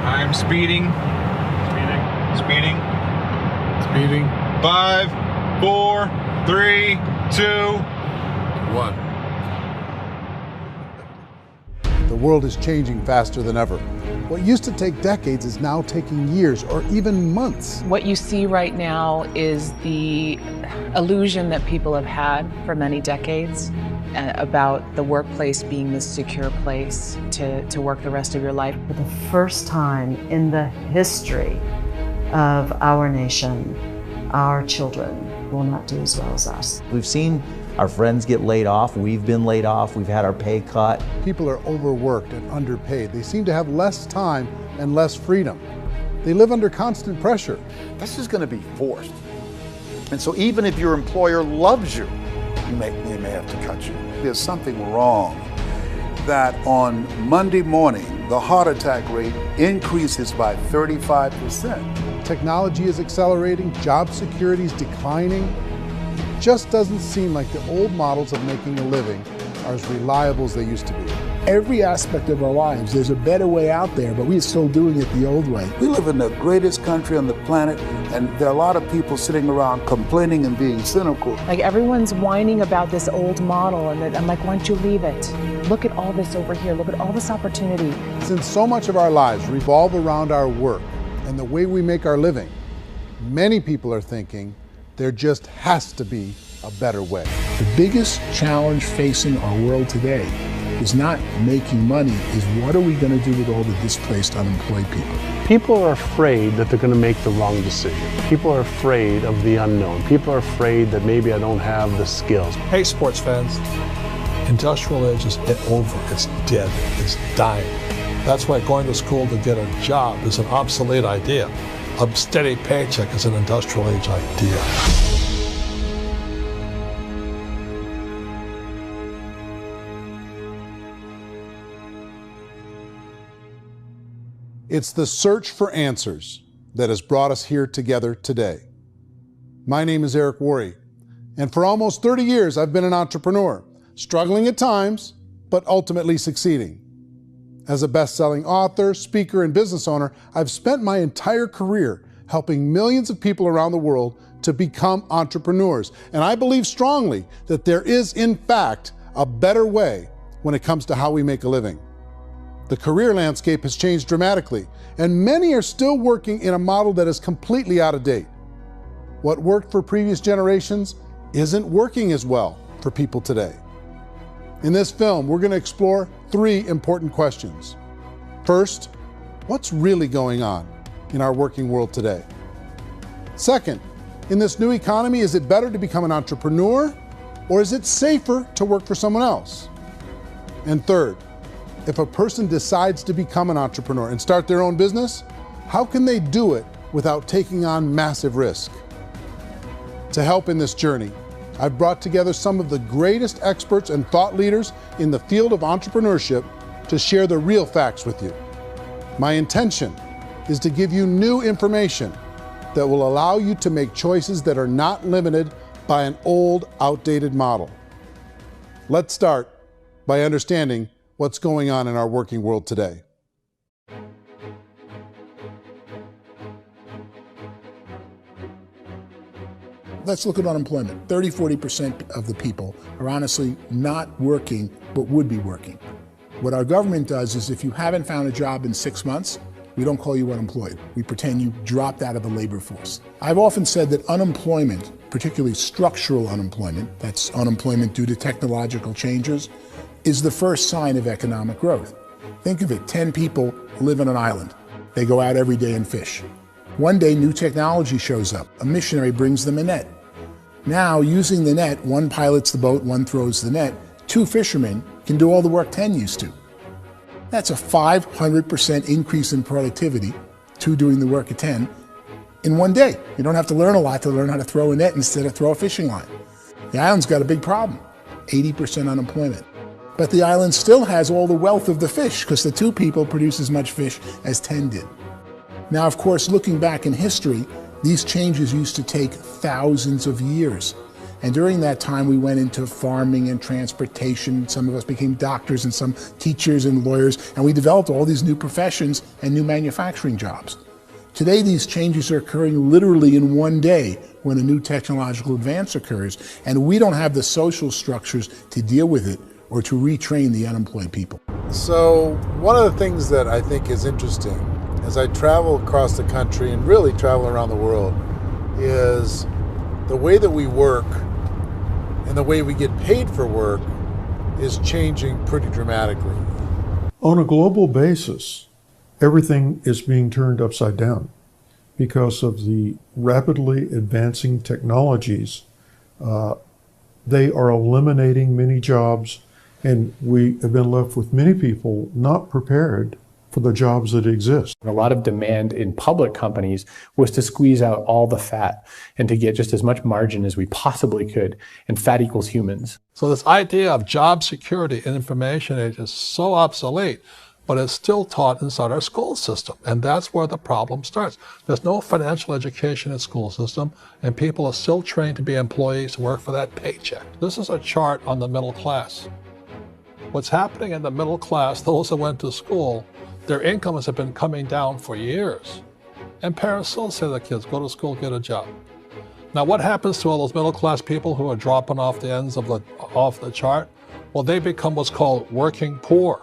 I'm speeding. Speeding. 5, 4, 3, 2, 1. The world is changing faster than ever. What used to take decades is now taking years or even months. What you see right now is the illusion that people have had for many decades about the workplace being this secure place to work the rest of your life. For the first time in the history of our nation, our children will not do as well as us. We've seen our friends get laid off, we've been laid off, we've had our pay cut. People are overworked and underpaid. They seem to have less time and less freedom. They live under constant pressure. This is going to be forced. And so even if your employer loves you, they may have to cut you. There's something wrong that on Monday morning, the heart attack rate increases by 35%. Technology is accelerating, job security is declining. It just doesn't seem like the old models of making a living are as reliable as they used to be. Every aspect of our lives, there's a better way out there, but we're still doing it the old way. We live in the greatest country on the planet, and there are a lot of people sitting around complaining and being cynical. Like everyone's whining about this old model, and I'm like, why don't you leave it? Look at all this over here, look at all this opportunity. Since so much of our lives revolve around our work and the way we make our living, many people are thinking there just has to be a better way. The biggest challenge facing our world today is not making money, is what are we going to do with all the displaced, unemployed people? People are afraid that they're going to make the wrong decision. People are afraid of the unknown. People are afraid that maybe I don't have the skills. Hey, sports fans, industrial age is over. It's dead. It's dying. That's why going to school to get a job is an obsolete idea. A steady paycheck is an industrial age idea. It's the search for answers that has brought us here together today. My name is Eric Worre, and for almost 30 years I've been an entrepreneur, struggling at times, but ultimately succeeding. As a best-selling author, speaker, and business owner, I've spent my entire career helping millions of people around the world to become entrepreneurs. And I believe strongly that there is, in fact, a better way when it comes to how we make a living. The career landscape has changed dramatically, and many are still working in a model that is completely out of date. What worked for previous generations isn't working as well for people today. In this film, we're going to explore 3 important questions. First, what's really going on in our working world today? Second, in this new economy, is it better to become an entrepreneur, or is it safer to work for someone else? And third, if a person decides to become an entrepreneur and start their own business, how can they do it without taking on massive risk? To help in this journey, I've brought together some of the greatest experts and thought leaders in the field of entrepreneurship to share the real facts with you. My intention is to give you new information that will allow you to make choices that are not limited by an old, outdated model. Let's start by understanding what's going on in our working world today. Let's look at unemployment. 30–40% of the people are honestly not working, but would be working. What our government does is if you haven't found a job in 6 months, we don't call you unemployed. We pretend you dropped out of the labor force. I've often said that unemployment, particularly structural unemployment, that's unemployment due to technological changes, is the first sign of economic growth. Think of it, 10 people live on an island. They go out every day and fish. One day, new technology shows up. A missionary brings them a net. Now, using the net, one pilots the boat, one throws the net. 2 fishermen can do all the work 10 used to. That's a 500% increase in productivity, 2 doing the work of 10, in one day. You don't have to learn a lot to learn how to throw a net instead of throw a fishing line. The island's got a big problem, 80% unemployment. But the island still has all the wealth of the fish because the 2 people produce as much fish as 10 did. Now, of course, looking back in history, these changes used to take thousands of years. And during that time, we went into farming and transportation. Some of us became doctors and some teachers and lawyers, and we developed all these new professions and new manufacturing jobs. Today, these changes are occurring literally in one day when a new technological advance occurs, and we don't have the social structures to deal with it or to retrain the unemployed people. So one of the things that I think is interesting as I travel across the country and really travel around the world is the way that we work and the way we get paid for work is changing pretty dramatically. On a global basis, everything is being turned upside down because of the rapidly advancing technologies. They are eliminating many jobs, and we have been left with many people not prepared for the jobs that exist. A lot of demand in public companies was to squeeze out all the fat and to get just as much margin as we possibly could, and fat equals humans. So this idea of job security in information age is so obsolete, but it's still taught inside our school system, and that's where the problem starts. There's no financial education in school system, and people are still trained to be employees, work for that paycheck. This is a chart on the middle class. What's happening in the middle class, those that went to school, their incomes have been coming down for years. And parents still say to their kids, go to school, get a job. Now what happens to all those middle class people who are dropping off the ends of the chart? Well, they become what's called working poor.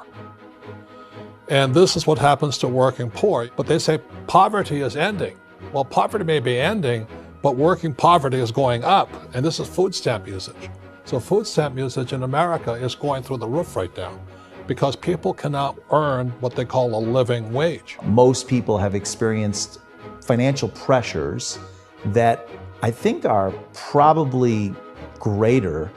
And this is what happens to working poor. But they say poverty is ending. Well, poverty may be ending, but working poverty is going up. And this is food stamp usage. So food stamp usage in America is going through the roof right now, because people cannot earn what they call a living wage. Most people have experienced financial pressures that I think are probably greater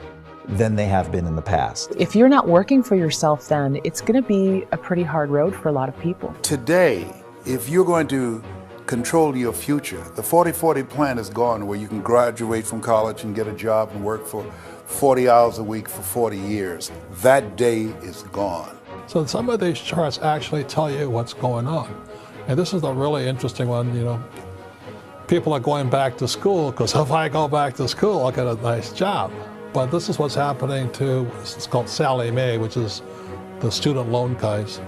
than they have been in the past. If you're not working for yourself, then it's going to be a pretty hard road for a lot of people. Today, if you're going to control your future, the 40-40 plan is gone, where you can graduate from college and get a job and work for 40 hours a week for 40 years. That day is gone. So some of these charts actually tell you what's going on. And this is a really interesting one, you know. People are going back to school because if I go back to school, I'll get a nice job. But this is what's happening to, it's called Sallie Mae, which is the student loan guys.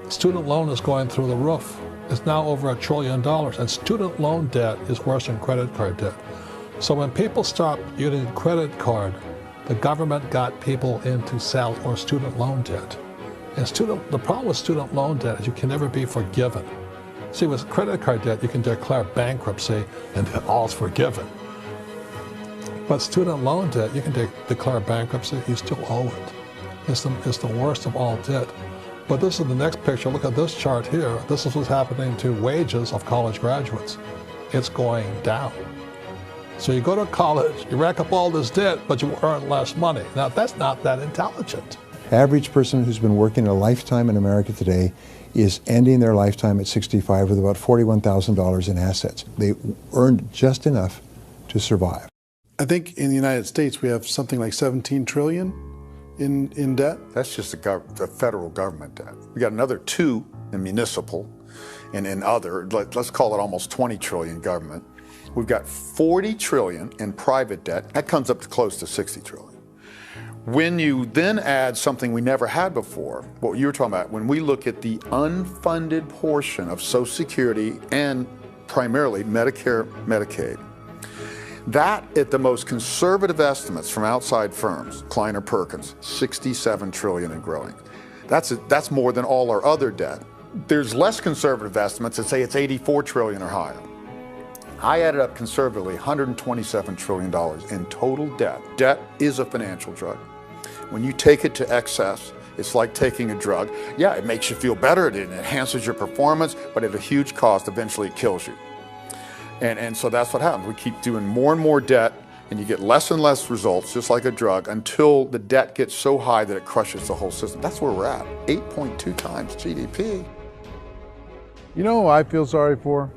Student loan is going through the roof. It's now over $1 trillion, and student loan debt is worse than credit card debt. So when people stopped using credit card, the government got people into student loan debt. And the problem with student loan debt is you can never be forgiven. See, with credit card debt, you can declare bankruptcy and all's forgiven. But student loan debt, you can declare bankruptcy, you still owe it. It's the worst of all debt. But this is the next picture. Look at this chart here. This is what's happening to wages of college graduates. It's going down. So you go to college, you rack up all this debt, but you earn less money. Now, that's not that intelligent. Average person who's been working a lifetime in America today is ending their lifetime at 65 with about $41,000 in assets. They earned just enough to survive. I think in the United States we have something like 17 trillion in debt. That's just the federal government debt. We got another 2 in municipal and in other, let's call it almost 20 trillion government. We've got 40 trillion in private debt. That comes up to close to 60 trillion. When you then add something we never had before, what you were talking about, when we look at the unfunded portion of Social Security and primarily Medicare, Medicaid, that at the most conservative estimates from outside firms, Kleiner Perkins, 67 trillion and growing. That's more than all our other debt. There's less conservative estimates that say it's 84 trillion or higher. I added up conservatively $127 trillion in total debt. Debt is a financial drug. When you take it to excess, it's like taking a drug. Yeah, it makes you feel better, it enhances your performance, but at a huge cost, eventually it kills you. And so that's what happens. We keep doing more and more debt, and you get less and less results, just like a drug, until the debt gets so high that it crushes the whole system. That's where we're at, 8.2 times GDP. You know who I feel sorry for?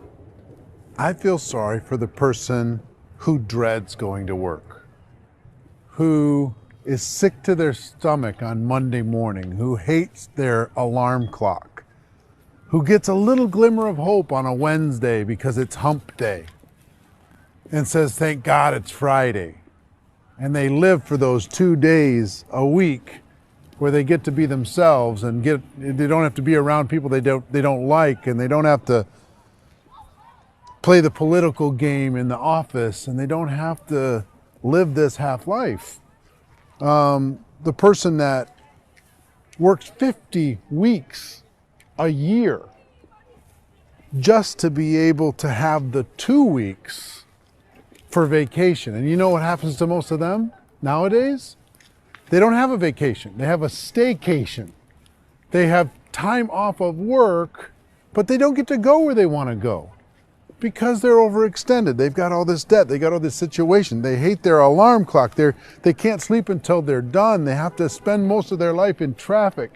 I feel sorry for the person who dreads going to work, who is sick to their stomach on Monday morning, who hates their alarm clock, who gets a little glimmer of hope on a Wednesday because it's hump day and says, thank God it's Friday. and they live for those 2 days a week where they get to be themselves and they don't have to be around people they don't like, and they don't have to play the political game in the office, and they don't have to live this half life. The person that works 50 weeks a year just to be able to have the 2 weeks for vacation. And you know what happens to most of them nowadays? They don't have a vacation. They have a staycation. They have time off of work, but they don't get to go where they want to go because they're overextended. They've got all this debt. They got all this situation. They hate their alarm clock. They can't sleep until they're done. They have to spend most of their life in traffic.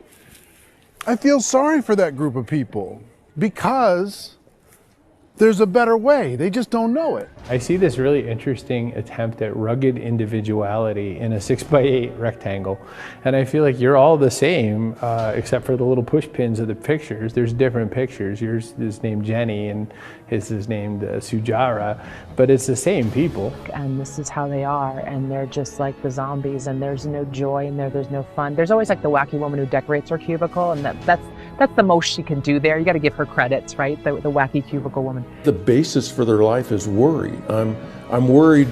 I feel sorry for that group of people because there's a better way. They just don't know it. I see this really interesting attempt at rugged individuality in a 6x8 rectangle. And I feel like you're all the same, except for the little push pins of the pictures. There's different pictures. Yours is named Jenny and his is named Sujara, but it's the same people. And this is how they are, and they're just like the zombies, and there's no joy in there, there's no fun. There's always like the wacky woman who decorates her cubicle, and that's the most she can do there. You got to give her credits, right? The wacky cubicle woman. The basis for their life is worry. I'm worried,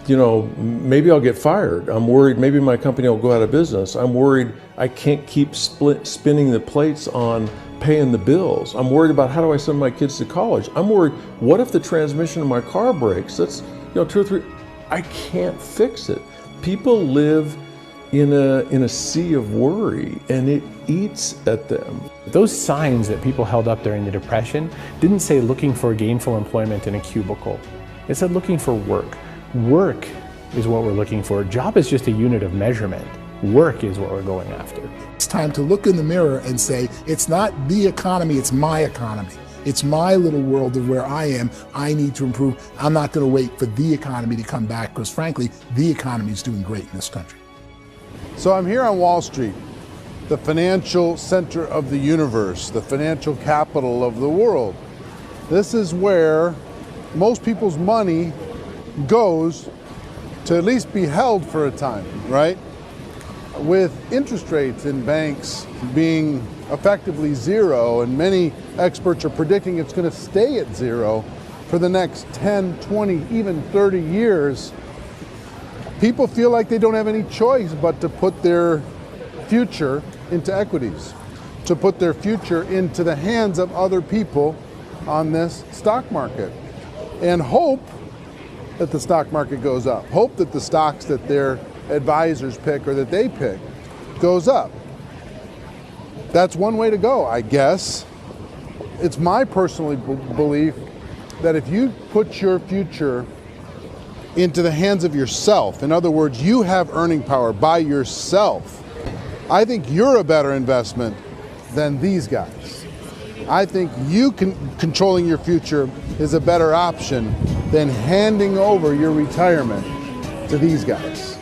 you know, maybe I'll get fired. I'm worried maybe my company will go out of business. I'm worried I can't keep spinning the plates on paying the bills. I'm worried about how do I send my kids to college. I'm worried, what if the transmission of my car breaks? That's, you know, 2 or 3, I can't fix it. People live in a sea of worry, and it eats at them. Those signs that people held up during the Depression didn't say looking for gainful employment in a cubicle. It said looking for work. Work is what we're looking for. Job is just a unit of measurement. Work is what we're going after. It's time to look in the mirror and say, it's not the economy, it's my economy. It's my little world of where I am. I need to improve. I'm not going to wait for the economy to come back, because frankly, the economy is doing great in this country. So I'm here on Wall Street, the financial center of the universe, the financial capital of the world. This is where most people's money goes to at least be held for a time, right? With interest rates in banks being effectively zero, and many experts are predicting it's going to stay at zero for the next 10, 20, even 30 years, people feel like they don't have any choice but to put their future into equities, to put their future into the hands of other people on this stock market, and hope that the stock market goes up, hope that the stocks that their advisors pick or that they pick goes up. That's one way to go, I guess. It's my personal belief that if you put your future into the hands of yourself, in other words, you have earning power by yourself, I think you're a better investment than these guys. I think you controlling your future is a better option than handing over your retirement to these guys.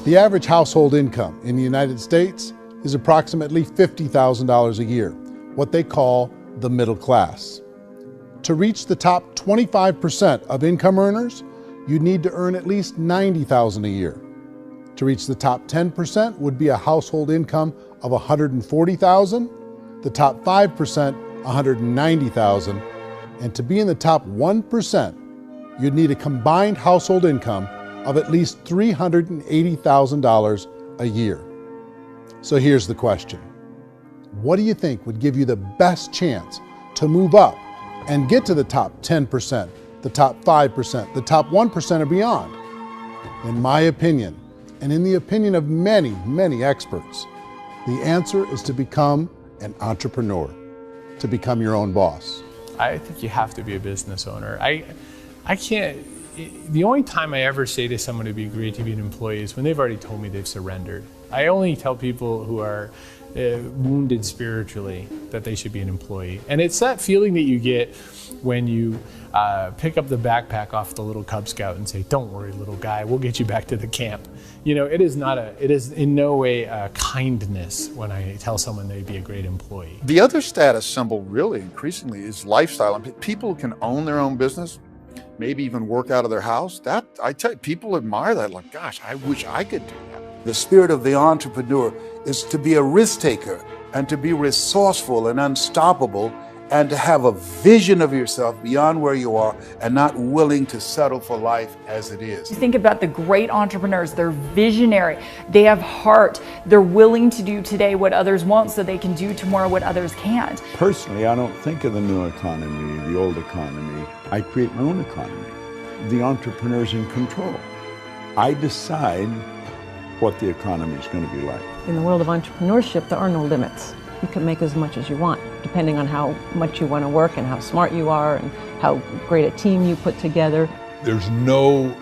The average household income in the United States is approximately $50,000 a year, what they call the middle class. To reach the top 25% of income earners, you need to earn at least $90,000 a year. To reach the top 10% would be a household income of $140,000, the top 5%, $190,000, and to be in the top 1%, you'd need a combined household income of at least $380,000 a year. So here's the question. What do you think would give you the best chance to move up and get to the top 10%, the top 5%, the top 1% or beyond? In my opinion, and in the opinion of many, many experts, the answer is to become an entrepreneur, to become your own boss. I think you have to be a business owner. I can't, the only time I ever say to someone it'd be great to be an employee is when they've already told me they've surrendered. I only tell people who are wounded spiritually that they should be an employee. And it's that feeling that you get when you pick up the backpack off the little Cub Scout and say, "Don't worry, little guy, we'll get you back to the camp." You know, it is in no way a kindness when I tell someone they'd be a great employee. The other status symbol really increasingly is lifestyle. And people who can own their own business maybe even work out of their house. That, I tell you, people admire that, like, gosh, I wish I could do that. The spirit of the entrepreneur is to be a risk taker and to be resourceful and unstoppable and to have a vision of yourself beyond where you are and not willing to settle for life as it is. You think about the great entrepreneurs, they're visionary, they have heart, they're willing to do today what others won't so they can do tomorrow what others can't. Personally, I don't think of the new economy, the old economy. I create my own economy. The entrepreneur's in control. I decide what the economy is going to be like. In the world of entrepreneurship, there are no limits. You can make as much as you want, depending on how much you want to work and how smart you are and how great a team you put together. There's no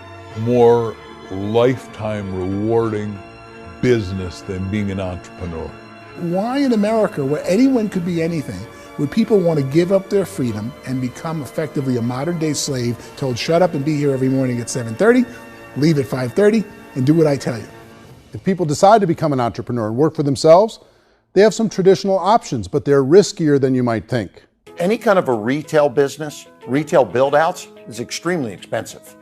more lifetime rewarding business than being an entrepreneur. Why in America, where anyone could be anything, would people want to give up their freedom and become effectively a modern-day slave, told shut up and be here every morning at 7:30, leave at 5:30, and do what I tell you? If people decide to become an entrepreneur and work for themselves, they have some traditional options, but they're riskier than you might think. Any kind of a retail business, retail build-outs is extremely expensive.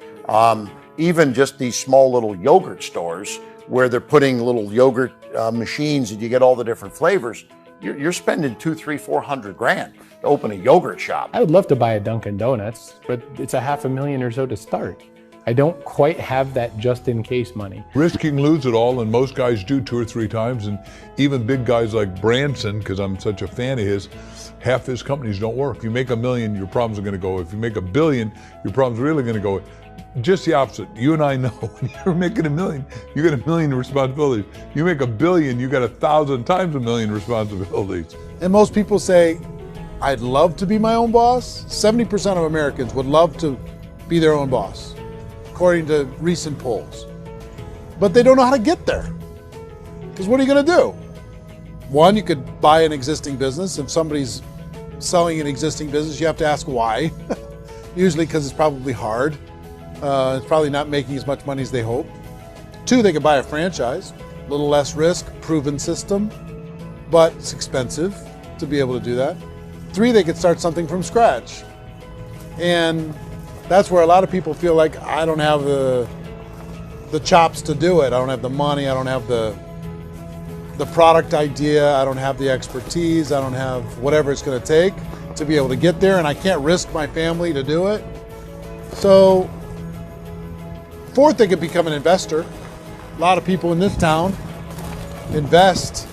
Even just these small little yogurt stores where they're putting little yogurt machines and you get all the different flavors, you're spending $200,000, $300,000, $400,000 to open a yogurt shop. I would love to buy a Dunkin' Donuts, but it's $500,000 or so to start. I don't quite have that just in case money. Risking lose it all, and most guys do 2 or 3 times, and even big guys like Branson, because I'm such a fan of his, half his companies don't work. If you make $1 million, your problems are going to go. If you make $1 billion, your problems are really going to go. Just the opposite. You and I know when you're making $1 million, you got $1 million responsibilities. You make $1 billion, you got 1,000 times $1 million responsibilities. And most people say, I'd love to be my own boss. 70% of Americans would love to be their own boss, according to recent polls. But they don't know how to get there. Because what are you going to do? One, you could buy an existing business. If somebody's selling an existing business, you have to ask why. Usually because it's probably hard. It's probably not making as much money as they hope. 2, they could buy a franchise. A little less risk, proven system, but it's expensive to be able to do that. 3, they could start something from scratch. And that's where a lot of people feel like, I don't have the chops to do it. I don't have the money. I don't have the product idea. I don't have the expertise. I don't have whatever it's going to take to be able to get there, and I can't risk my family to do it. So, 4th, they could become an investor. A lot of people in this town invest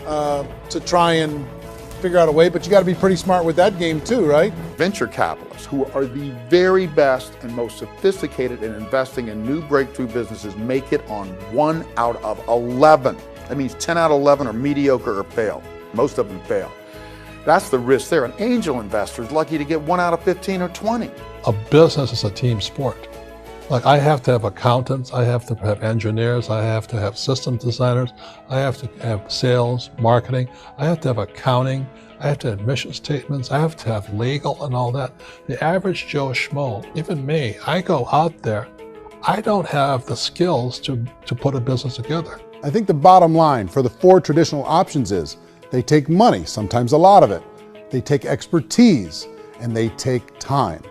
to try and figure out a way, but you got to be pretty smart with that game too, right? Venture capitalists, who are the very best and most sophisticated in investing in new breakthrough businesses, make it on 1 out of 11. That means 10 out of 11 are mediocre or fail. Most of them fail. That's the risk there. An angel investor is lucky to get 1 out of 15 or 20. A business is a team sport. Like, I have to have accountants, I have to have engineers, I have to have system designers, I have to have sales, marketing, I have to have accounting, I have to have mission statements, I have to have legal and all that. The average Joe Schmo, even me, I go out there, I don't have the skills to put a business together. I think the bottom line for the 4 traditional options is they take money, sometimes a lot of it. They take expertise, and they take time.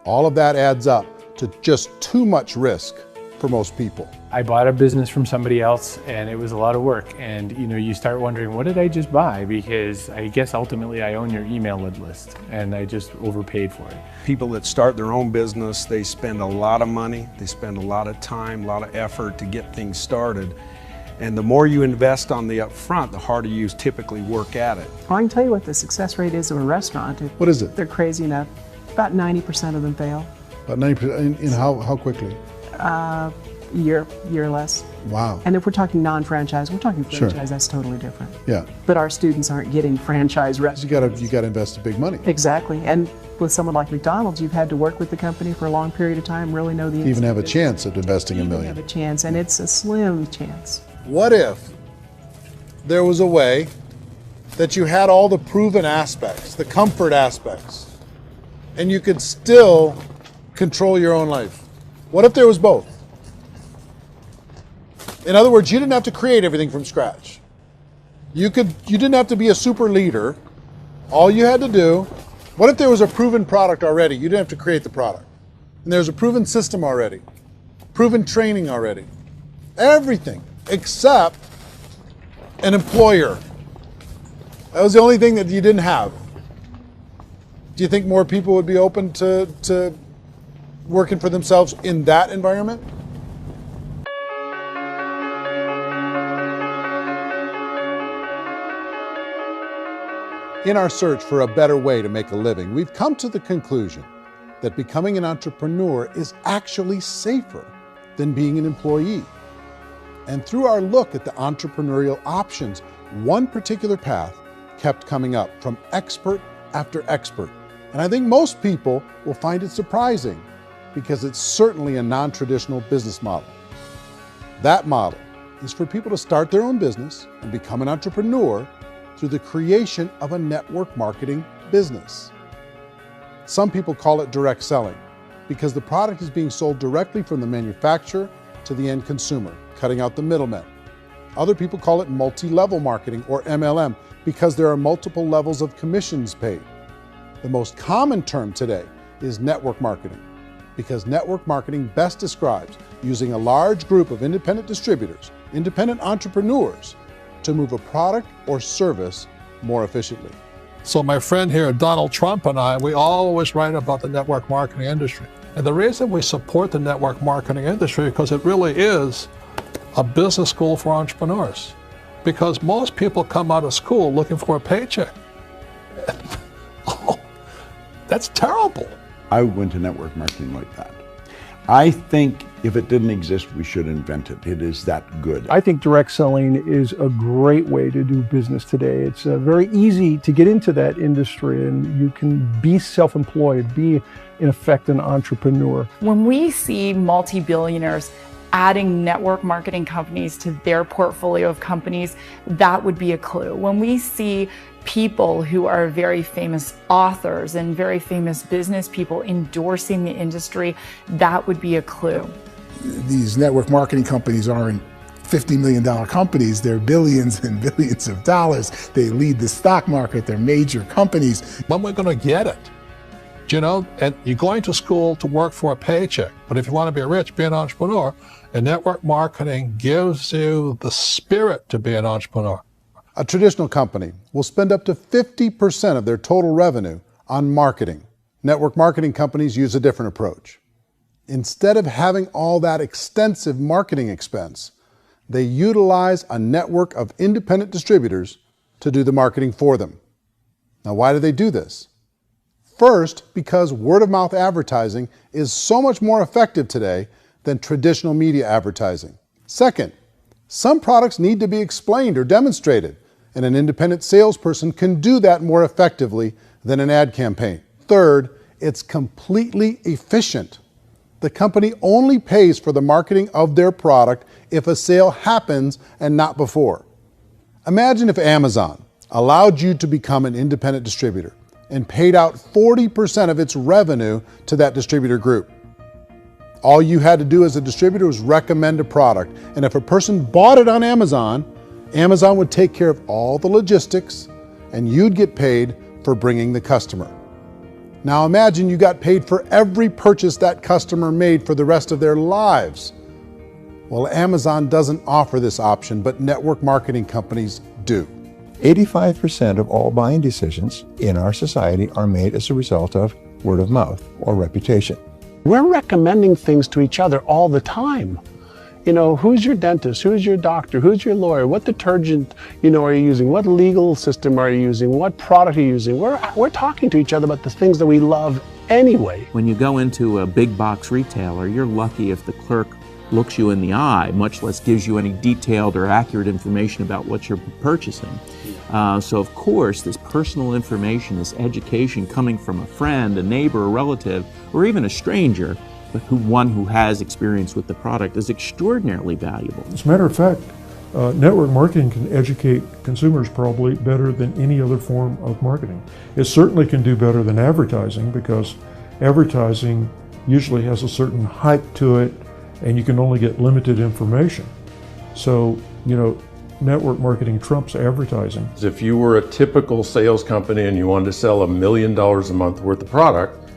All of that adds up to just too much risk for most people. I bought a business from somebody else and it was a lot of work. And you start wondering, what did I just buy? Because I guess ultimately I own your email list and I just overpaid for it. People that start their own business, they spend a lot of money, they spend a lot of time, a lot of effort to get things started. And the more you invest on the upfront, the harder you typically work at it. I can tell you what the success rate is of a restaurant. What is it? They're crazy enough. About 90% of them fail. About 90%, in how quickly? Year less. Wow. And if we're talking non-franchise, we're talking franchise, Sure. That's totally different. Yeah. But our students aren't getting franchise restaurants. You gotta invest big money. Exactly. And with someone like McDonald's, you've had to work with the company for a long period of time, really know the Even have a chance at investing $1 million. have a chance, and it's a slim chance. What if there was a way that you had all the proven aspects, the comfort aspects, and you could still control your own life? What if there was both? In other words, you didn't have to create everything from scratch. You didn't have to be a super leader. All you had to do, what if there was a proven product already? You didn't have to create the product. And there's a proven system already, proven training already. Everything except an employer. That was the only thing that you didn't have. Do you think more people would be open to working for themselves in that environment? In our search for a better way to make a living, we've come to the conclusion that becoming an entrepreneur is actually safer than being an employee. And through our look at the entrepreneurial options, one particular path kept coming up from expert after expert. And I think most people will find it surprising because it's certainly a non-traditional business model. That model is for people to start their own business and become an entrepreneur through the creation of a network marketing business. Some people call it direct selling because the product is being sold directly from the manufacturer to the end consumer, cutting out the middlemen. Other people call it multi-level marketing, or MLM, because there are multiple levels of commissions paid. The most common term today is network marketing, because network marketing best describes using a large group of independent distributors, independent entrepreneurs, to move a product or service more efficiently. So my friend here, Donald Trump, and I, we always write about the network marketing industry. And the reason we support the network marketing industry is because it really is a business school for entrepreneurs. Because most people come out of school looking for a paycheck. Oh, that's terrible. I went to network marketing like that. I think if it didn't exist, we should invent it. It is that good. I think direct selling is a great way to do business today. It's very easy to get into that industry, and you can be self-employed, be in effect an entrepreneur. When we see multi-billionaires adding network marketing companies to their portfolio of companies, that would be a clue. When we see people who are very famous authors and very famous business people endorsing the industry, that would be a clue. These network marketing companies aren't $50 million companies, they're billions and billions of dollars. They lead the stock market, they're major companies. When we're going to get it? You know, and you're going to school to work for a paycheck, but if you want to be rich, be an entrepreneur, and network marketing gives you the spirit to be an entrepreneur. A traditional company will spend up to 50% of their total revenue on marketing. Network marketing companies use a different approach. Instead of having all that extensive marketing expense, they utilize a network of independent distributors to do the marketing for them. Now, why do they do this? First, because word-of-mouth advertising is so much more effective today than traditional media advertising. Second, some products need to be explained or demonstrated, and an independent salesperson can do that more effectively than an ad campaign. Third, it's completely efficient. The company only pays for the marketing of their product if a sale happens and not before. Imagine if Amazon allowed you to become an independent distributor and paid out 40% of its revenue to that distributor group. All you had to do as a distributor was recommend a product, and if a person bought it on Amazon, Amazon would take care of all the logistics, and you'd get paid for bringing the customer. Now imagine you got paid for every purchase that customer made for the rest of their lives. Well, Amazon doesn't offer this option, but network marketing companies do. 85% of all buying decisions in our society are made as a result of word of mouth or reputation. We're recommending things to each other all the time. You know, who's your dentist? Who's your doctor? Who's your lawyer? What detergent, are you using? What legal system are you using? What product are you using? We're talking to each other about the things that we love anyway. When you go into a big box retailer, you're lucky if the clerk looks you in the eye, much less gives you any detailed or accurate information about what you're purchasing. So of course, this personal information, this education coming from a friend, a neighbor, a relative, or even a stranger, but one who has experience with the product is extraordinarily valuable. As a matter of fact, network marketing can educate consumers probably better than any other form of marketing. It certainly can do better than advertising, because advertising usually has a certain hype to it, and you can only get limited information. So, network marketing trumps advertising. If you were a typical sales company and you wanted to sell $1 million a month worth of product,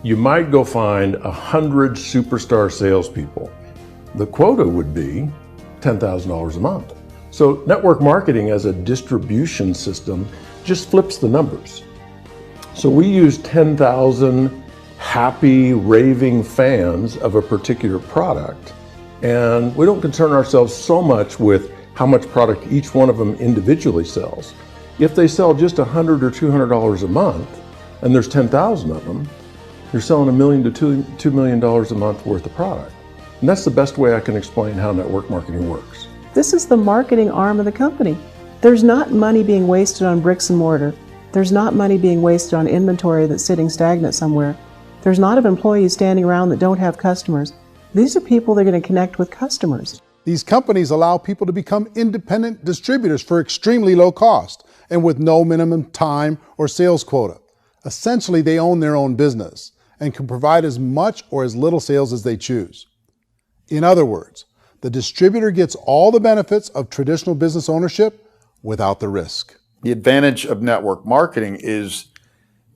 you might go find 100 superstar salespeople. The quota would be $10,000 a month. So network marketing as a distribution system just flips the numbers. So we use 10,000 happy, raving fans of a particular product, and we don't concern ourselves so much with how much product each one of them individually sells. If they sell just $100 or $200 a month, and there's 10,000 of them, you're selling $1 million to $2 million a month worth of product. And that's the best way I can explain how network marketing works. This is the marketing arm of the company. There's not money being wasted on bricks and mortar. There's not money being wasted on inventory that's sitting stagnant somewhere. There's not of employees standing around that don't have customers. These are people that are going to connect with customers. These companies allow people to become independent distributors for extremely low cost and with no minimum time or sales quota. Essentially, they own their own business and can provide as much or as little sales as they choose. In other words, the distributor gets all the benefits of traditional business ownership without the risk. The advantage of network marketing is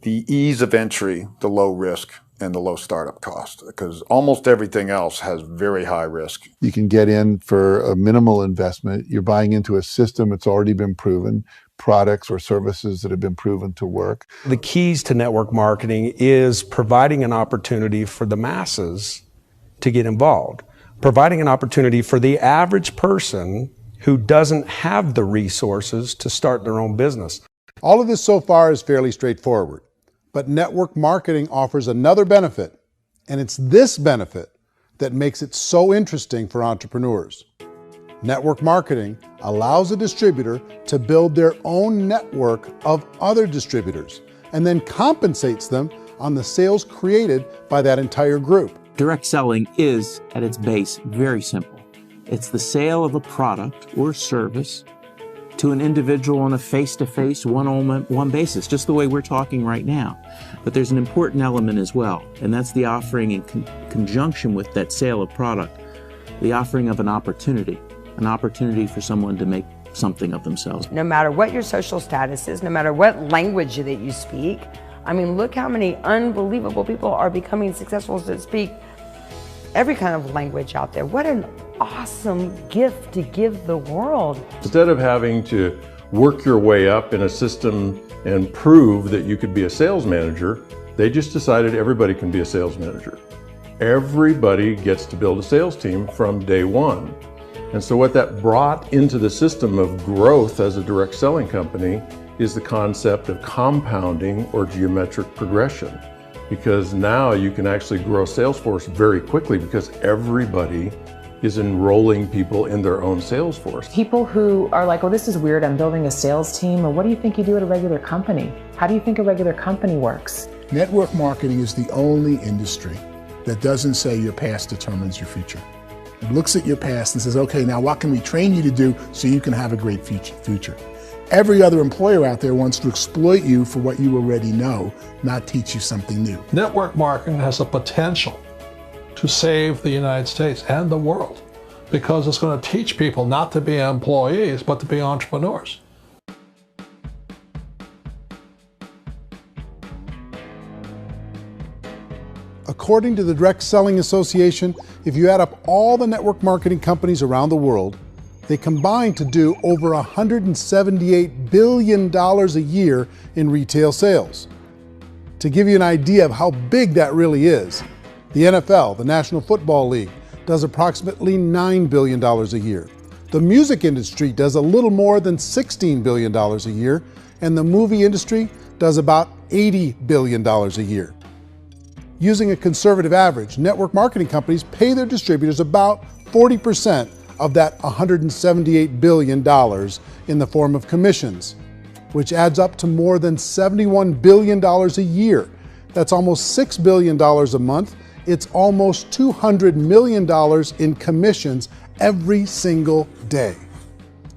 the ease of entry, the low risk, and the low startup cost, because almost everything else has very high risk. You can get in for a minimal investment. You're buying into a system that's already been proven, products or services that have been proven to work. The keys to network marketing is providing an opportunity for the masses to get involved, providing an opportunity for the average person who doesn't have the resources to start their own business. All of this so far is fairly straightforward, but network marketing offers another benefit, and it's this benefit that makes it so interesting for entrepreneurs. Network marketing allows a distributor to build their own network of other distributors and then compensates them on the sales created by that entire group. Direct selling is, at its base, very simple. It's the sale of a product or service to an individual on a face-to-face, one-on-one basis, just the way we're talking right now. But there's an important element as well, and that's the offering in conjunction with that sale of product, the offering of an opportunity for someone to make something of themselves. No matter what your social status is, no matter what language that you speak, I mean, look how many unbelievable people are becoming successful to speak every kind of language out there. What an awesome gift to give the world. Instead of having to work your way up in a system and prove that you could be a sales manager, they just decided everybody can be a sales manager. Everybody gets to build a sales team from day one. And so what that brought into the system of growth as a direct selling company is the concept of compounding or geometric progression. Because now you can actually grow sales force very quickly because everybody is enrolling people in their own sales force. People who are like, oh, this is weird, I'm building a sales team, or what do you think you do at a regular company? How do you think a regular company works? Network marketing is the only industry that doesn't say your past determines your future. It looks at your past and says, okay, now what can we train you to do so you can have a great future? Every other employer out there wants to exploit you for what you already know, not teach you something new. Network marketing has the potential to save the United States and the world because it's going to teach people not to be employees, but to be entrepreneurs. According to the Direct Selling Association, if you add up all the network marketing companies around the world, they combine to do over $178 billion a year in retail sales. To give you an idea of how big that really is, the NFL, the National Football League, does approximately $9 billion a year. The music industry does a little more than $16 billion a year, and the movie industry does about $80 billion a year. Using a conservative average, network marketing companies pay their distributors about 40% of that $178 billion in the form of commissions, which adds up to more than $71 billion a year. That's almost $6 billion a month. It's almost $200 million in commissions every single day.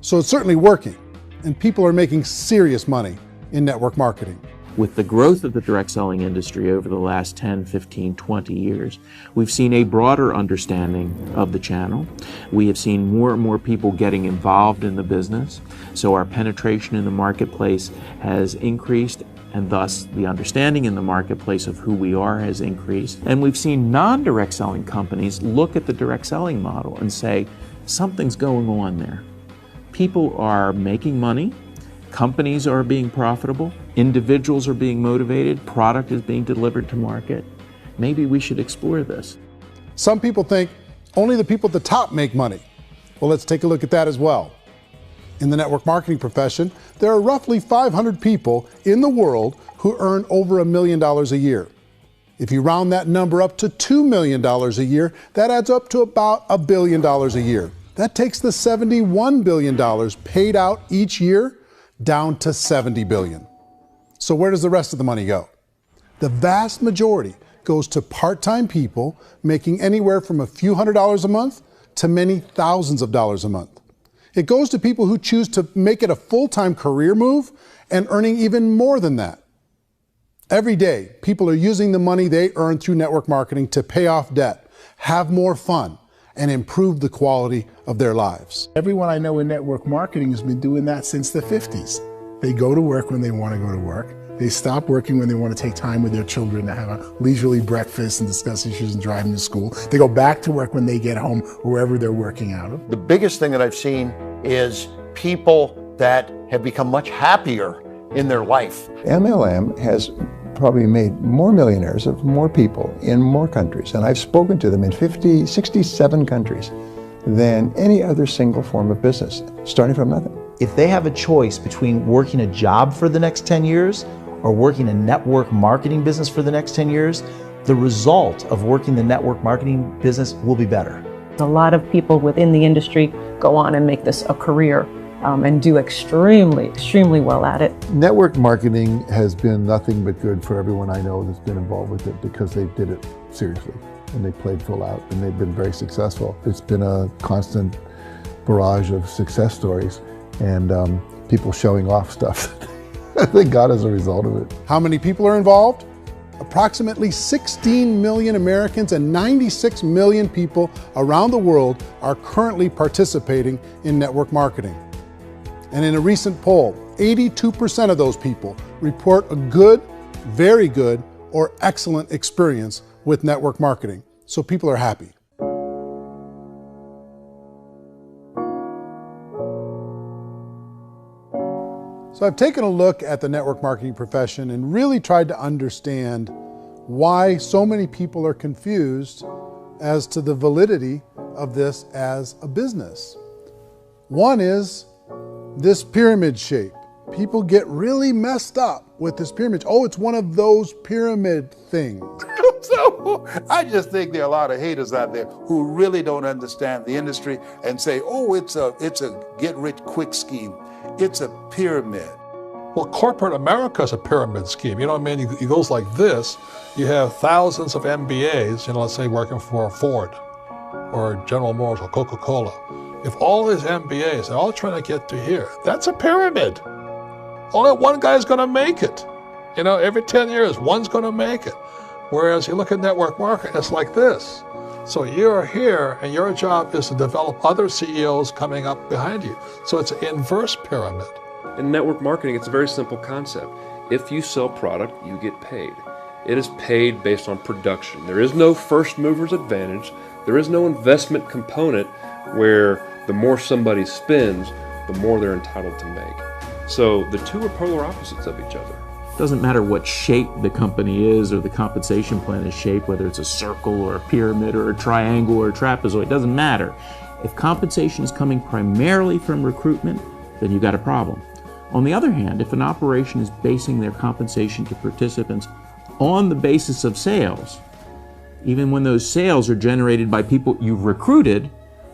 So it's certainly working, and people are making serious money in network marketing. With the growth of the direct selling industry over the last 10, 15, 20 years, we've seen a broader understanding of the channel. We have seen more and more people getting involved in the business, so our penetration in the marketplace has increased and thus the understanding in the marketplace of who we are has increased. And we've seen non-direct selling companies look at the direct selling model and say, something's going on there. People are making money, companies are being profitable, individuals are being motivated, product is being delivered to market. Maybe we should explore this. Some people think only the people at the top make money. Well, let's take a look at that as well. In the network marketing profession, there are roughly 500 people in the world who earn over $1 million a year. If you round that number up to $2 million a year, that adds up to about $1 billion a year. That takes the $71 billion paid out each year down to $70 billion. So where does the rest of the money go? The vast majority goes to part-time people making anywhere from a few $100s a month to many thousands of dollars a month. It goes to people who choose to make it a full-time career move and earning even more than that. Every day, people are using the money they earn through network marketing to pay off debt, have more fun, and improve the quality of their lives. Everyone I know in network marketing has been doing that since the 50s. They go to work when they want to go to work. They stop working when they want to take time with their children to have a leisurely breakfast and discuss issues and driving to school. They go back to work when they get home, wherever they're working out of. The biggest thing that I've seen is people that have become much happier in their life. MLM has probably made more millionaires of more people in more countries, and I've spoken to them in 67 countries, than any other single form of business, starting from nothing. If they have a choice between working a job for the next 10 years or working a network marketing business for the next 10 years, the result of working the network marketing business will be better. A lot of people within the industry go on and make this a career and do extremely well at it. Network marketing has been nothing but good for everyone I know that's been involved with it because they did it seriously and they played full out and they've been very successful. It's been a constant barrage of success stories and people showing off stuff that they got as a result of it. How many people are involved? Approximately 16 million Americans and 96 million people around the world are currently participating in network marketing. And in a recent poll, 82% of those people report a good, very good, or excellent experience with network marketing. So people are happy. So I've taken a look at the network marketing profession and really tried to understand why so many people are confused as to the validity of this as a business. One is this pyramid shape. People get really messed up with this pyramid. Oh, it's one of those pyramid things. So I just think there are a lot of haters out there who really don't understand the industry and say, oh, it's a get-rich-quick scheme. It's a pyramid. Well, corporate America is a pyramid scheme. You know what I mean? It goes like this. You have thousands of MBAs, let's say working for Ford or General Motors or Coca-Cola. If all these MBAs are all trying to get to here, that's a pyramid. Only one guy's going to make it. Every 10 years, one's going to make it. Whereas you look at network marketing, it's like this. So you're here, and your job is to develop other CEOs coming up behind you. So it's an inverse pyramid. In network marketing, it's a very simple concept. If you sell product, you get paid. It is paid based on production. There is no first mover's advantage. There is no investment component where the more somebody spends, the more they're entitled to make. So the two are polar opposites of each other. Doesn't matter what shape the company is or the compensation plan is shaped, whether it's a circle or a pyramid or a triangle or a trapezoid, it doesn't matter. If compensation is coming primarily from recruitment, then you've got a problem. On the other hand, if an operation is basing their compensation to participants on the basis of sales, even when those sales are generated by people you've recruited,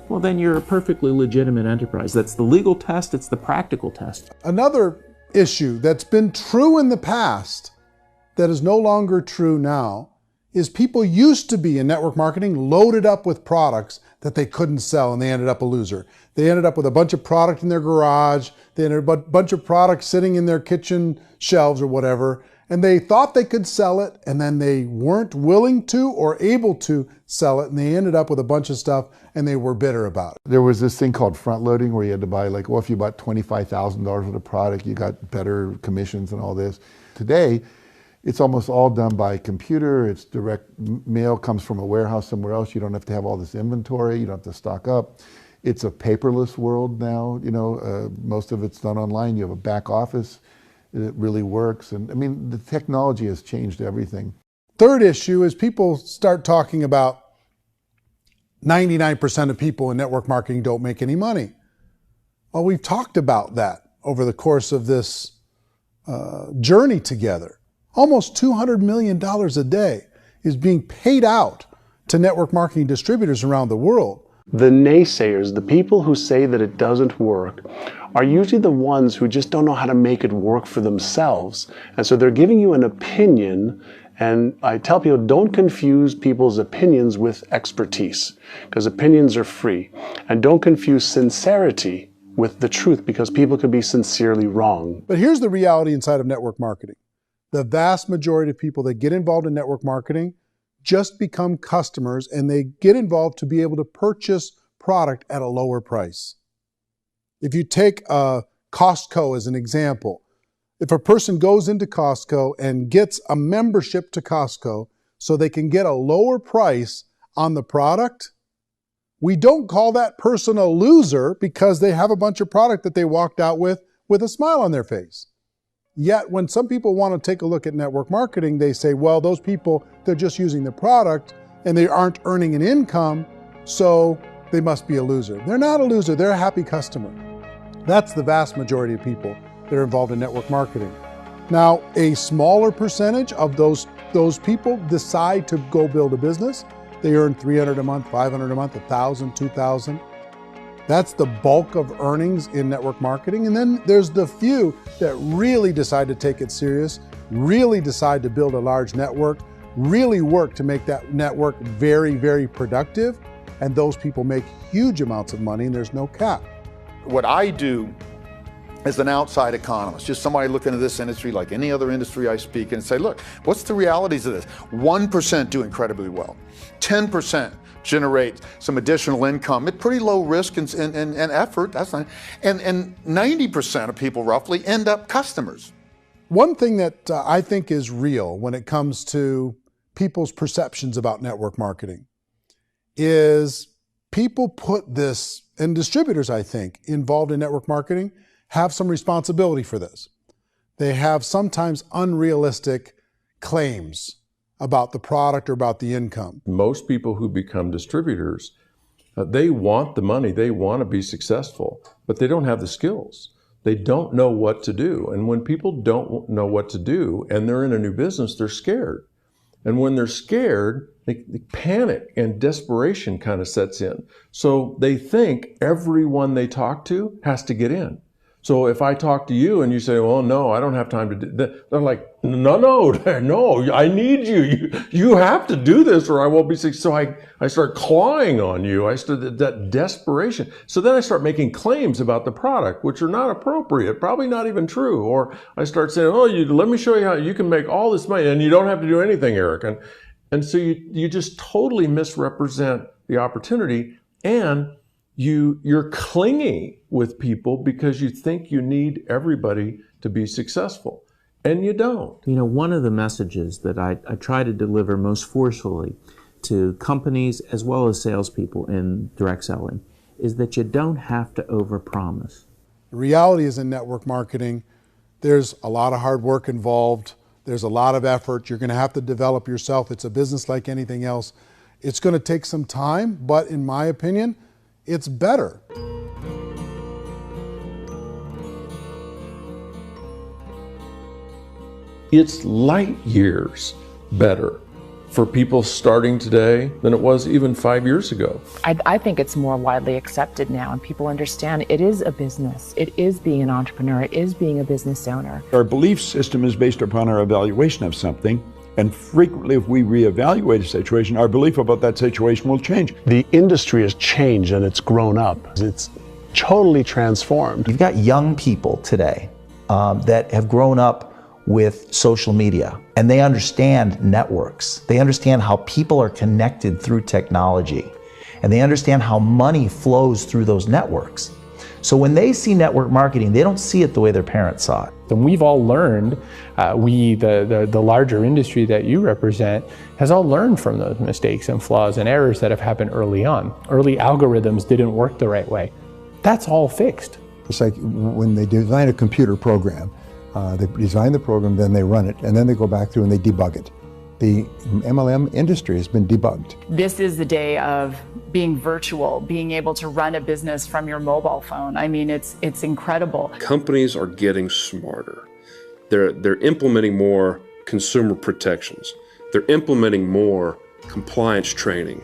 well, then you're a perfectly legitimate enterprise. That's the legal test, it's the practical test. Another issue that's been true in the past that is no longer true now is people used to be in network marketing loaded up with products that they couldn't sell and they ended up a loser. They ended up with a bunch of product in their garage, they ended up with a bunch of products sitting in their kitchen shelves or whatever, and they thought they could sell it, and then they weren't willing to or able to sell it, and they ended up with a bunch of stuff, and they were bitter about it. There was this thing called front loading where you had to buy, like, well, if you bought $25,000 worth of product, you got better commissions and all this. Today, it's almost all done by computer. It's direct mail, comes from a warehouse somewhere else. You don't have to have all this inventory. You don't have to stock up. It's a paperless world now. You know, most of it's done online. You have a back office. It really works. And I mean, the technology has changed everything. Third issue is people start talking about 99% of people in network marketing don't make any money. Well, we've talked about that over the course of this journey together. Almost $200 million a day is being paid out to network marketing distributors around the world. The naysayers, the people who say that it doesn't work, are usually the ones who just don't know how to make it work for themselves. And so they're giving you an opinion, and I tell people, don't confuse people's opinions with expertise, because opinions are free. And don't confuse sincerity with the truth, because people could be sincerely wrong. But here's the reality inside of network marketing. The vast majority of people that get involved in network marketing just become customers, and they get involved to be able to purchase product at a lower price. If you take Costco as an example, if a person goes into Costco and gets a membership to Costco so they can get a lower price on the product, we don't call that person a loser because they have a bunch of product that they walked out with a smile on their face. Yet when some people want to take a look at network marketing, they say, well, those people, they're just using the product and they aren't earning an income, so they must be a loser. They're not a loser, they're a happy customer. That's the vast majority of people that are involved in network marketing. Now, a smaller percentage of those people decide to go build a business. They earn $300 a month, $500 a month, $1,000, $2,000. That's the bulk of earnings in network marketing. And then there's the few that really decide to take it serious, really decide to build a large network, really work to make that network very, very productive. And those people make huge amounts of money and there's no cap. What I do as an outside economist, just somebody looking at this industry like any other industry I speak and say, look, what's the realities of this? 1% do incredibly well. 10% generate some additional income at pretty low risk and effort. That's not, and 90% of people roughly end up customers. One thing that I think is real when it comes to people's perceptions about network marketing is people put this, and distributors, I think, involved in network marketing have some responsibility for this. They have sometimes unrealistic claims about the product or about the income. Most people who become distributors, they want the money, they want to be successful, but they don't have the skills. They don't know what to do. And when people don't know what to do and they're in a new business, they're scared. And when they're scared, they panic and desperation kind of sets in. So they think everyone they talk to has to get in. So if I talk to you and you say, well, no, I don't have time to do that, they're like, no, I need you. You have to do this or I won't be successful. So I start clawing on you. I start that desperation. So then I start making claims about the product, which are not appropriate, probably not even true. Or I start saying, oh, let me show you how you can make all this money and you don't have to do anything, Eric. And so you just totally misrepresent the opportunity, and you're clingy with people because you think you need everybody to be successful, and you don't. You know, one of the messages that I try to deliver most forcefully to companies as well as salespeople in direct selling is that you don't have to overpromise. The reality is in network marketing, there's a lot of hard work involved. There's a lot of effort. You're going to have to develop yourself. It's a business like anything else. It's going to take some time, but in my opinion, it's better. It's light years better for people starting today than it was even 5 years ago. I think it's more widely accepted now, and people understand it is a business. It is being an entrepreneur. It is being a business owner. Our belief system is based upon our evaluation of something. And frequently, if we reevaluate a situation, our belief about that situation will change. The industry has changed and it's grown up. It's totally transformed. You've got young people today that have grown up with social media, and they understand networks. They understand how people are connected through technology, and they understand how money flows through those networks. So when they see network marketing, they don't see it the way their parents saw it. And we've all learned, the larger industry that you represent, has all learned from those mistakes and flaws and errors that have happened early on. Early algorithms didn't work the right way. That's all fixed. It's like when they design a computer program, they design the program, then they run it, and then they go back through and they debug it. The MLM industry has been debugged. This is the day of being virtual, being able to run a business from your mobile phone. I mean, it's incredible. Companies are getting smarter. They're implementing more consumer protections. They're implementing more compliance training.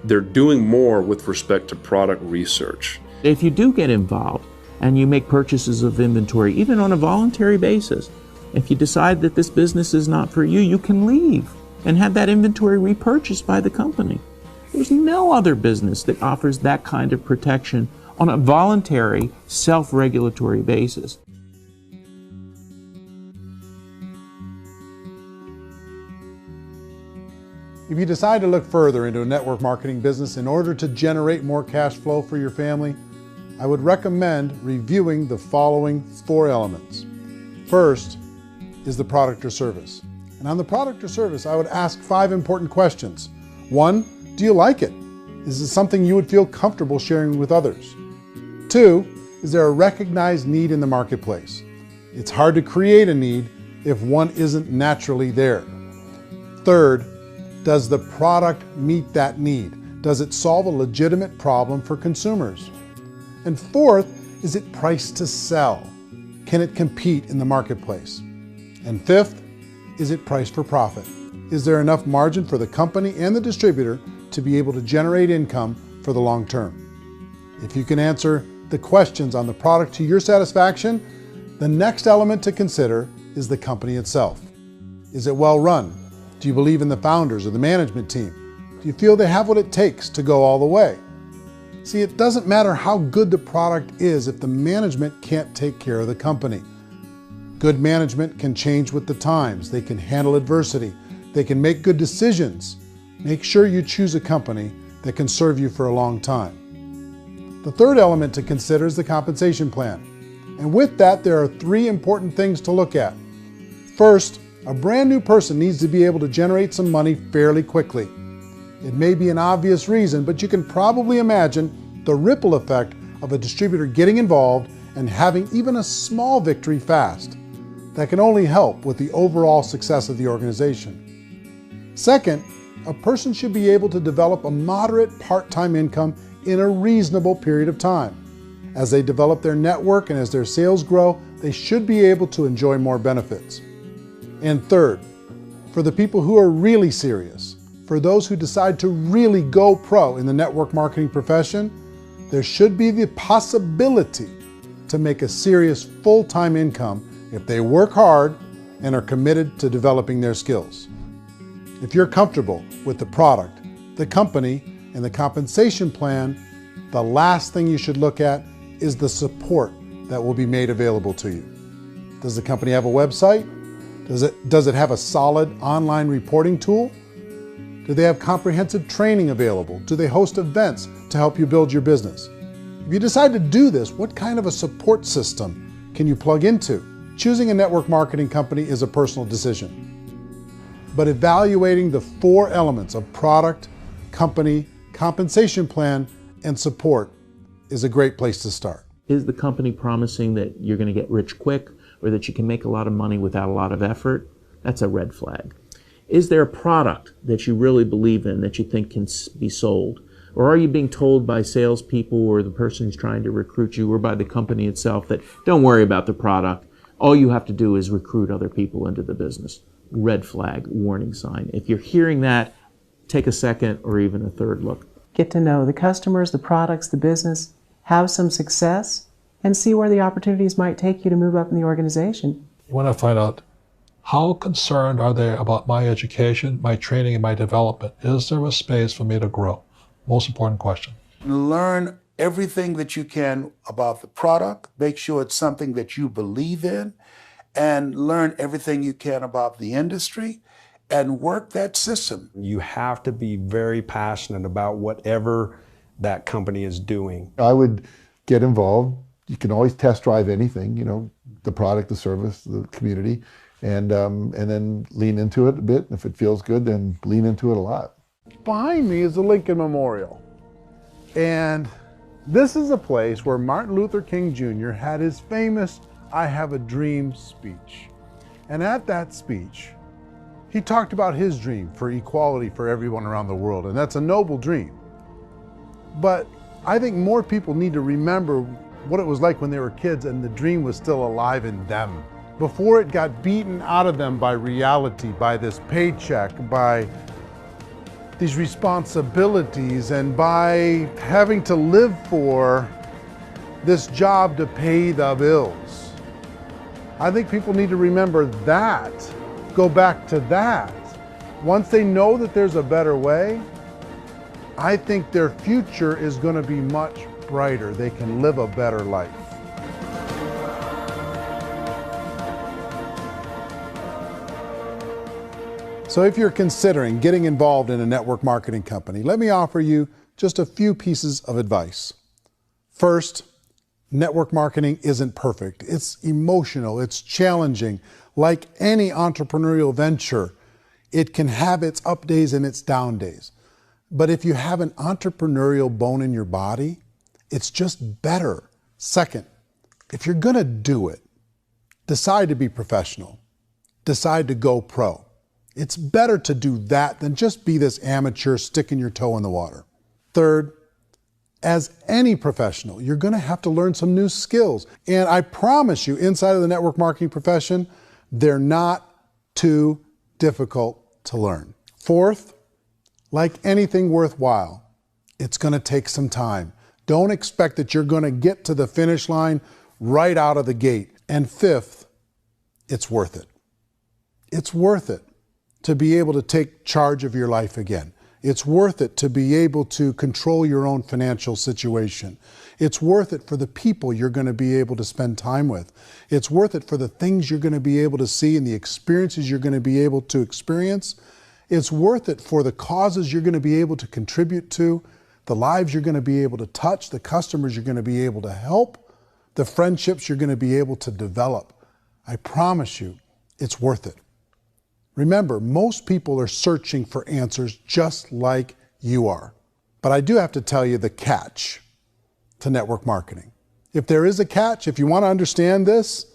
They're doing more with respect to product research. If you do get involved and you make purchases of inventory, even on a voluntary basis, if you decide that this business is not for you, you can leave and have that inventory repurchased by the company. There's no other business that offers that kind of protection on a voluntary, self-regulatory basis. If you decide to look further into a network marketing business in order to generate more cash flow for your family, I would recommend reviewing the following 4 elements. First is the product or service. And on the product or service, I would ask 5 important questions. 1, do you like it? Is it something you would feel comfortable sharing with others? 2, is there a recognized need in the marketplace? It's hard to create a need if one isn't naturally there. 3rd, does the product meet that need? Does it solve a legitimate problem for consumers? And 4th, is it priced to sell? Can it compete in the marketplace? And 5th, is it priced for profit? Is there enough margin for the company and the distributor to be able to generate income for the long term? If you can answer the questions on the product to your satisfaction, the next element to consider is the company itself. Is it well run? Do you believe in the founders or the management team? Do you feel they have what it takes to go all the way? See, it doesn't matter how good the product is if the management can't take care of the company. Good management can change with the times. They can handle adversity. They can make good decisions. Make sure you choose a company that can serve you for a long time. The third element to consider is the compensation plan. And with that, there are 3 important things to look at. First, a brand new person needs to be able to generate some money fairly quickly. It may be an obvious reason, but you can probably imagine the ripple effect of a distributor getting involved and having even a small victory fast. That can only help with the overall success of the organization. Second, a person should be able to develop a moderate part-time income in a reasonable period of time. As they develop their network and as their sales grow, they should be able to enjoy more benefits. And third, for the people who are really serious, for those who decide to really go pro in the network marketing profession, there should be the possibility to make a serious full-time income if they work hard and are committed to developing their skills. If you're comfortable with the product, the company, and the compensation plan, the last thing you should look at is the support that will be made available to you. Does the company have a website? Does it have a solid online reporting tool? Do they have comprehensive training available? Do they host events to help you build your business? If you decide to do this, what kind of a support system can you plug into? Choosing a network marketing company is a personal decision. But evaluating the 4 elements of product, company, compensation plan, and support is a great place to start. Is the company promising that you're going to get rich quick or that you can make a lot of money without a lot of effort? That's a red flag. Is there a product that you really believe in that you think can be sold? Or are you being told by salespeople or the person who's trying to recruit you or by the company itself that don't worry about the product, all you have to do is recruit other people into the business? Red flag, warning sign. If you're hearing that, take a second or even a third look. Get to know the customers, the products, the business, have some success, and see where the opportunities might take you to move up in the organization. You want to find out how concerned are they about my education, my training, and my development? Is there a space for me to grow? Most important question. Learn everything that you can about the product. Make sure it's something that you believe in. and learn everything you can about the industry and work that system. You have to be very passionate about whatever that company is doing. I would get involved. You can always test drive anything, you know, the product, the service, the community, and then lean into it a bit. If it feels good, then lean into it a lot. Behind me is the Lincoln Memorial. And this is a place where Martin Luther King Jr. had his famous "I Have a Dream" speech. And at that speech, he talked about his dream for equality for everyone around the world, and that's a noble dream. But I think more people need to remember what it was like when they were kids and the dream was still alive in them, before it got beaten out of them by reality, by this paycheck, by these responsibilities, and by having to live for this job to pay the bills. I think people need to remember that, go back to that. Once they know that there's a better way, I think their future is going to be much brighter. They can live a better life. So if you're considering getting involved in a network marketing company, let me offer you just a few pieces of advice. First, network marketing isn't perfect. It's emotional, it's challenging. Like any entrepreneurial venture, it can have its up days and its down days. But if you have an entrepreneurial bone in your body, it's just better. Second, if you're gonna do it, decide to be professional. Decide to go pro. It's better to do that than just be this amateur sticking your toe in the water. Third, as any professional, you're gonna have to learn some new skills. And I promise you, inside of the network marketing profession, they're not too difficult to learn. Fourth, like anything worthwhile, it's gonna take some time. Don't expect that you're gonna get to the finish line right out of the gate. And fifth, it's worth it. It's worth it to be able to take charge of your life again. It's worth it to be able to control your own financial situation. It's worth it for the people you're going to be able to spend time with. It's worth it for the things you're going to be able to see and the experiences you're going to be able to experience. It's worth it for the causes you're going to be able to contribute to, the lives you're going to be able to touch, the customers you're going to be able to help, the friendships you're going to be able to develop. I promise you, it's worth it. Remember, most people are searching for answers just like you are. But I do have to tell you the catch to network marketing. If there is a catch, if you want to understand this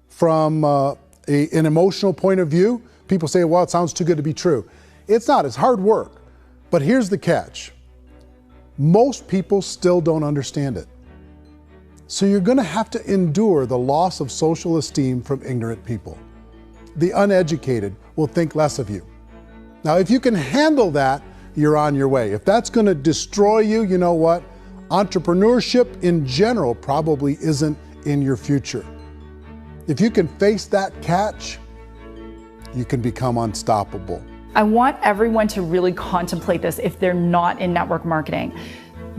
from an emotional point of view, people say, well, it sounds too good to be true. It's not, it's hard work. But here's the catch. Most people still don't understand it. So you're going to have to endure the loss of social esteem from ignorant people. The uneducated will think less of you. Now, if you can handle that, you're on your way. If that's going to destroy you, you know what? Entrepreneurship in general probably isn't in your future. If you can face that catch, you can become unstoppable. I want everyone to really contemplate this if they're not in network marketing.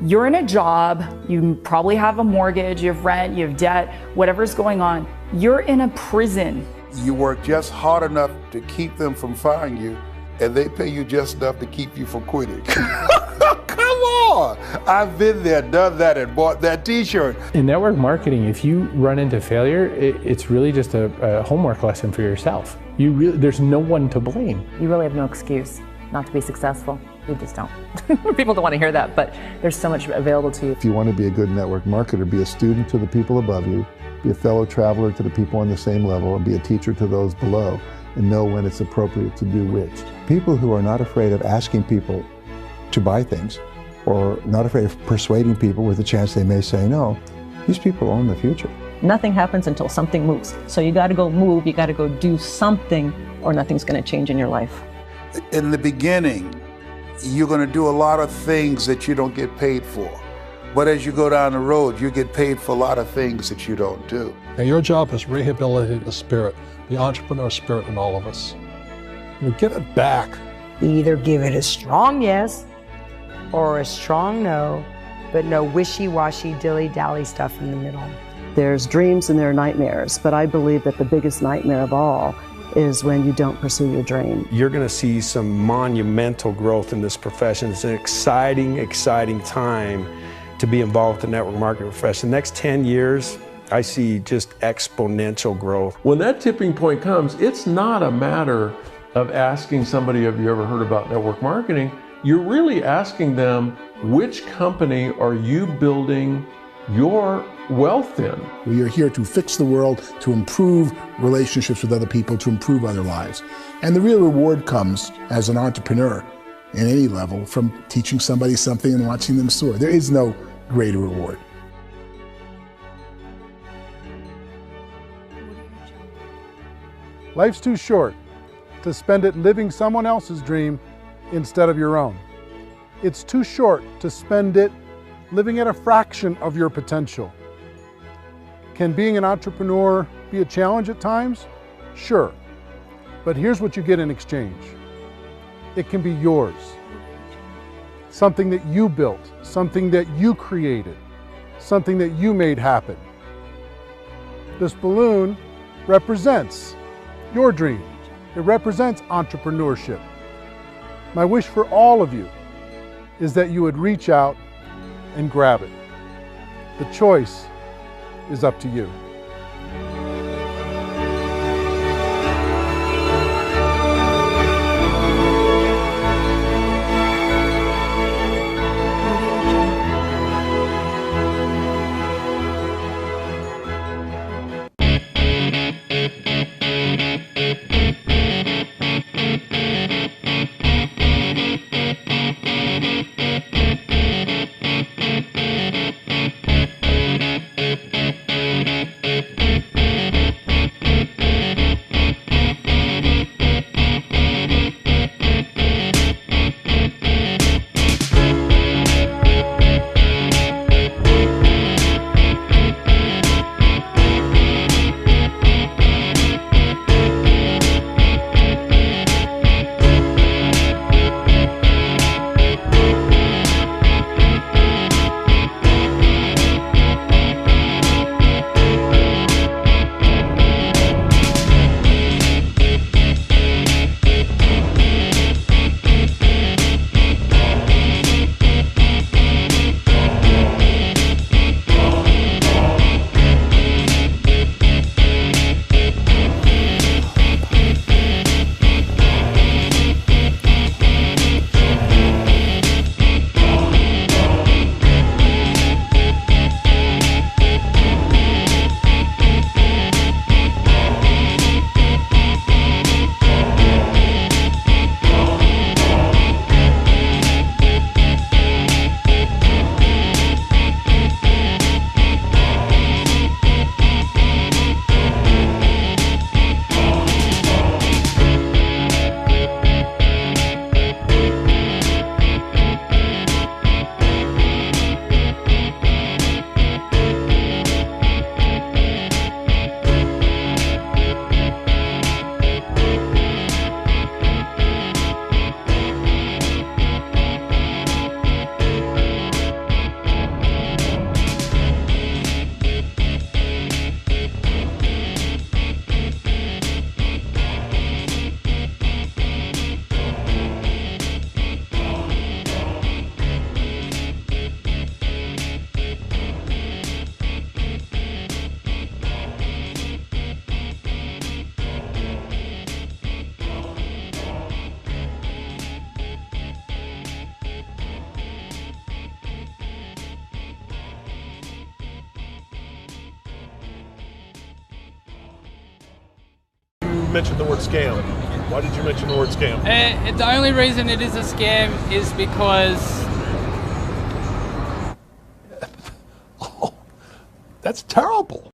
You're in a job, you probably have a mortgage, you have rent, you have debt, whatever's going on. You're in a prison. You work just hard enough to keep them from firing you, and they pay you just enough to keep you from quitting. Come on! I've been there, done that, and bought that t-shirt. In network marketing, if you run into failure, it's really just a homework lesson for yourself. There's no one to blame. You really have no excuse not to be successful. You just don't. People don't want to hear that, but there's so much available to you. If you want to be a good network marketer, be a student to the people above you, be a fellow traveler to the people on the same level, and be a teacher to those below, and know when it's appropriate to do which. People who are not afraid of asking people to buy things, or not afraid of persuading people with a chance they may say no, these people own the future. Nothing happens until something moves. So you got to go move, you got to go do something, or nothing's going to change in your life. In the beginning, you're going to do a lot of things that you don't get paid for. But as you go down the road, you get paid for a lot of things that you don't do. And your job is rehabilitate the spirit, the entrepreneur spirit in all of us. Get it back. Either give it a strong yes or a strong no, but no wishy-washy, dilly-dally stuff in the middle. There's dreams and there are nightmares, but I believe that the biggest nightmare of all is when you don't pursue your dream. You're going to see some monumental growth in this profession. It's an exciting, exciting time to be involved with the network marketing profession. The next 10 years, I see just exponential growth. When that tipping point comes, it's not a matter of asking somebody, have you ever heard about network marketing? You're really asking them, which company are you building your wealth in? We are here to fix the world, to improve relationships with other people, to improve other lives. And the real reward comes as an entrepreneur in any level from teaching somebody something and watching them soar. There is no greater reward. Life's too short to spend it living someone else's dream instead of your own. It's too short to spend it living at a fraction of your potential. Can being an entrepreneur be a challenge at times? Sure. But here's what you get in exchange. It can be yours. Something that you built, something that you created, something that you made happen. This balloon represents your dream. It represents entrepreneurship. My wish for all of you is that you would reach out and grab it. The choice is up to you. Mentioned the word scam. Why did you mention the word scam? The only reason it is a scam is because... Oh, that's terrible.